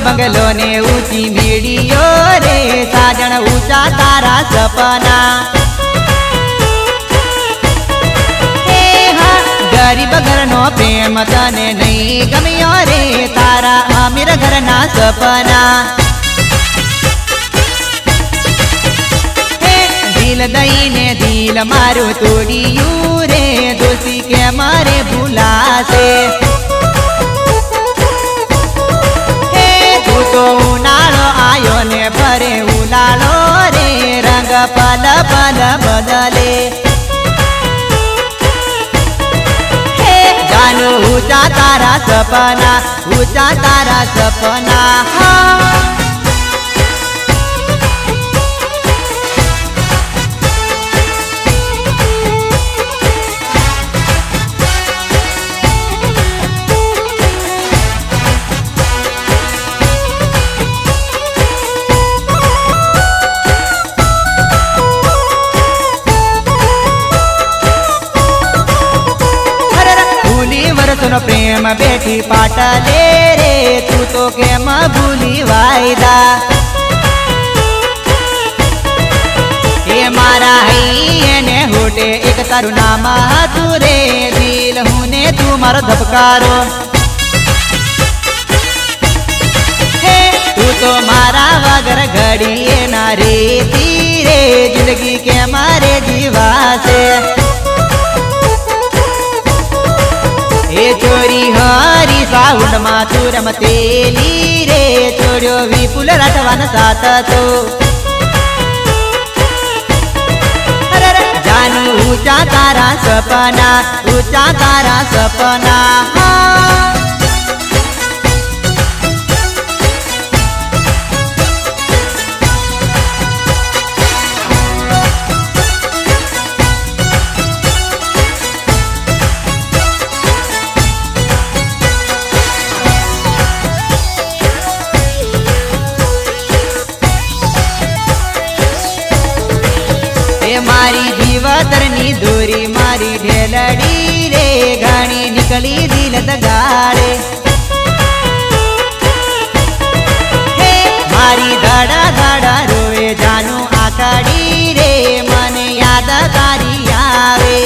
bungalow ने ऊंची मीडियो रे साजन ऊंचा तारा सपना गरीब घर नो प्रेम तने नहीं गम्यो रे तारा अमीर घर ना सपना दिल दई ने दिल मारू तोड़ियू रे दोषी के मारे भूला से तू तो उनाळो आयो ने भरे उलाळो रे रंग पल पल बदले जानू ऊंचा तारा सपना ऊंचा तारा सपना सुनो प्रेम बेटी पाटले रे तू तो केम भूली वायदा ये मारा है ने होटे एक तारू नाम तू रे दिल हुने तू मारो धबकारो तू तो मारा वगर घड़िए ना रे तीरे जिंदगी के मारे जीवा से ए चोरी हरी साउंड माथुर मतेली रे छोड़ो विपुल राठवान साथ तो जानू ऊंचा तारा सपना ऊंचा तारा सपना मारी जीवतरनी दूरी मारी ढेलड़ी रे घणी निकली दिल दगाड़े मारी धड़ा धड़ा रोए जानू आकड़ी रे मन याद तारी आवे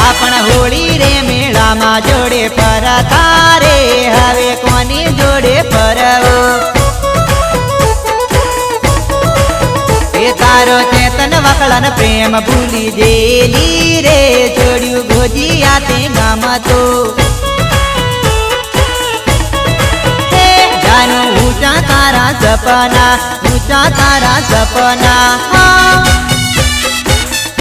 आपण होली रे मेला मा जोड़े पर तारे हवे कोनी जोड़े परवो तारो चेतन वकलन प्रेम भूली जेली रे छोड़ू भोजी आते गाम तो जानू ऊंचा तारा सपना